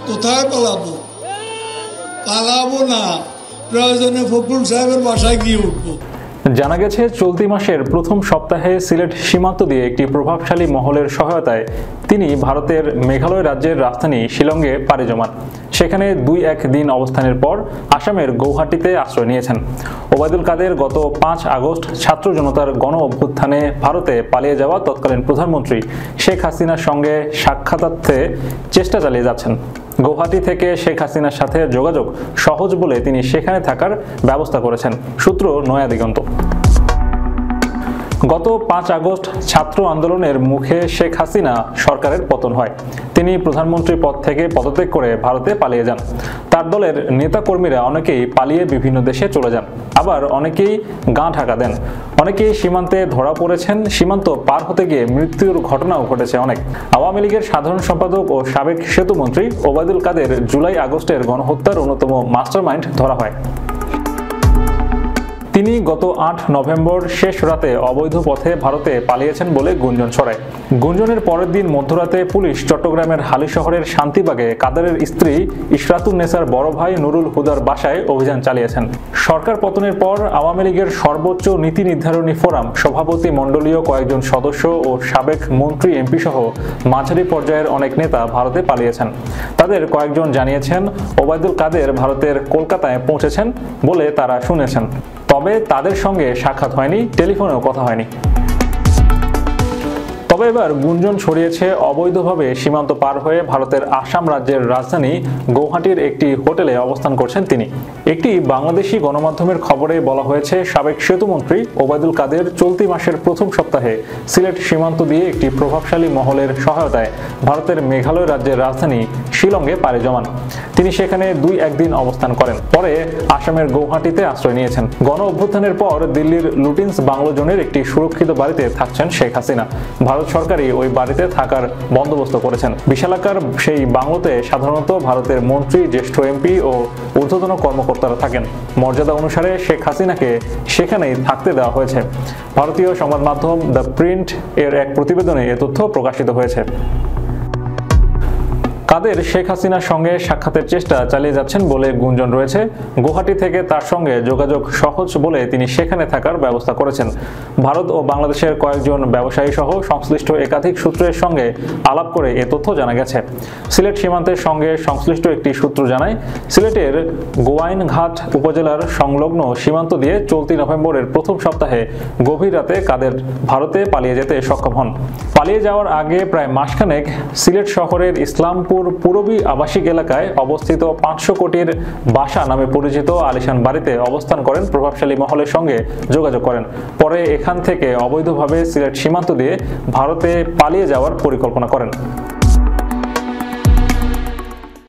কোথায় পালাবো? পালাবো না, প্রয়োজনে ফখরুল সাহেবের বাসায় গিয়ে উঠবো। জানা গেছে, চলতি মাসের প্রথম সপ্তাহে সিলেট সীমান্ত দিয়ে একটি প্রভাবশালী মহলের সহায়তায় তিনি ভারতের মেঘালয় রাজ্যের রাজধানী শিলংয়ে পাড়ি জমান। সেখানে 2-1 দিন অবস্থানের পর আসামের গৌহাটিতে আশ্রয় নিয়েছেন। ওবায়দুল কাদের গত 5 আগস্ট ছাত্র জনতার গণ অভ্যুত্থানে ভারতে পালিয়ে যাওয়া তৎকালীন প্রধানমন্ত্রী শেখ হাসিনার সঙ্গে সাক্ষাৎে চেষ্টা চালিয়ে যাচ্ছেন। গৌহাটি থেকে শেখ হাসিনার সাথে যোগাযোগ সহজ বলে তিনি সেখানে থাকার ব্যবস্থা করেছেন। সূত্র নয়া দিগন্ত। গত 5 আগস্ট ছাত্র আন্দোলনের মুখে শেখ হাসিনা সরকারের পতন হয়। তিনি প্রধানমন্ত্রী পদ থেকে পদত্যাগ করে ভারতে পালিয়ে যান। তার দলের নেতাকর্মীরা অনেকেই পালিয়ে বিভিন্ন দেশে চলে যান, আবার অনেকেই গাঁ ঢাকা দেন। অনেকেই সীমান্তে ধরা পড়েছেন। সীমান্ত পার হতে গিয়ে মৃত্যুর ঘটনাও ঘটেছে অনেক। আওয়ামী লীগের সাধারণ সম্পাদক ও সাবেক সেতুমন্ত্রী ওবায়দুল কাদের জুলাই আগস্টের গণহত্যার অন্যতম মাস্টারমাইন্ড ধরা হয়। তিনি গত 8 নভেম্বর শেষ রাতে অবৈধ পথে ভারতে পালিয়েছেন বলে গুঞ্জন ছড়ায়। গুঞ্জনের পরের দিন মধ্যরাতে পুলিশ চট্টগ্রামের হালি শহরের শান্তিবাগে কাদেরের স্ত্রী ইশরাতুন্নেসার বড় ভাই নুরুল হুদার বাসায় অভিযান চালিয়েছেন। সরকার পতনের পর আওয়ামী লীগের সর্বোচ্চ নীতি নির্ধারণী ফোরাম সভাপতি মণ্ডলীয় কয়েকজন সদস্য ও সাবেক মন্ত্রী এমপি সহ মাঝারি পর্যায়ের অনেক নেতা ভারতে পালিয়েছেন। তাদের কয়েকজন জানিয়েছেন ওবায়দুল কাদের ভারতের কলকাতায় পৌঁছেছেন বলে তারা শুনেছেন। তবে তাদের সঙ্গে সাক্ষাৎ হয়নি, টেলিফোনেও কথা হয়নি। তবে এবার গুঞ্জন ছড়িয়েছে অবৈধভাবে সীমান্ত পার হয়ে ভারতের আসাম রাজ্যের রাজধানী গৌহাটির একটি হোটেলে অবস্থান করছেন তিনি। একটি বাংলাদেশি গণমাধ্যমের খবরে বলা হয়েছে, সাবেক সেতুমন্ত্রী ওবায়দুল কাদের চলতি মাসের প্রথম সপ্তাহে সিলেট সীমান্ত দিয়ে একটি প্রভাবশালী মহলের সহায়তায় ভারতের মেঘালয় রাজ্যের রাজধানী শিলংয়ে পাড়ি জমান। তিনি সেখানে 2-1 দিন অবস্থান করেন। পরে আসামের গৌহাটিতে আশ্রয় নিয়েছেন। গণ অভ্যুত্থানের পর দিল্লির লুটিন্স বাংলো জোনের একটি সুরক্ষিত বাড়িতে থাকছেন শেখ হাসিনা। ভারত সরকারই ওই বাড়িতে থাকার বন্দোবস্ত করেছেন। বিশালাকার সেই বাংলোতে সাধারণত ভারতের মন্ত্রী, জ্যেষ্ঠ এমপি ও ঊর্ধ্বতন কর্মকর্তারা থাকেন। মর্যাদা অনুসারে শেখ হাসিনাকে সেখানেই থাকতে দেওয়া হয়েছে। ভারতীয় সংবাদ মাধ্যম দ্য প্রিন্ট এর এক প্রতিবেদনে এ তথ্য প্রকাশিত হয়েছে। কাদের শেখ হাসিনার সঙ্গে সাক্ষাতের চেষ্টা চালিয়ে যাচ্ছেন বলে গুঞ্জন রয়েছে। গৌহাটি থেকে তার সঙ্গে যোগাযোগ সহজ বলে তিনি সেখানে থাকার ব্যবস্থা করেছেন। ভারত ও বাংলাদেশের কয়েকজন ব্যবসায়ী সহ সংশ্লিষ্ট একাধিক সূত্রের সঙ্গে আলাপ করে এ তথ্য জানা গেছে। সিলেট সীমান্তের সঙ্গে সংশ্লিষ্ট একটি সূত্র জানায়, সিলেটের গোয়াইনঘাট উপজেলার সংলগ্ন সীমান্ত দিয়ে চলতি নভেম্বরের প্রথম সপ্তাহে গভীর রাতে কাদের ভারতে পালিয়ে যেতে সক্ষম হন। পালিয়ে যাওয়ার আগে প্রায় মাসখানেক সিলেট শহরের ইসলামপুর পূরবী আবাসিক এলাকায় অবস্থিত 500 কোটির বাসা নামে পরিচিত আলিশান বাড়িতে অবস্থান করেন। প্রভাবশালী মহলের সঙ্গে যোগাযোগ করেন। পরে এখান থেকে অবৈধভাবে সিলেট সীমান্ত দিয়ে ভারতে পালিয়ে যাওয়ার পরিকল্পনা করেন।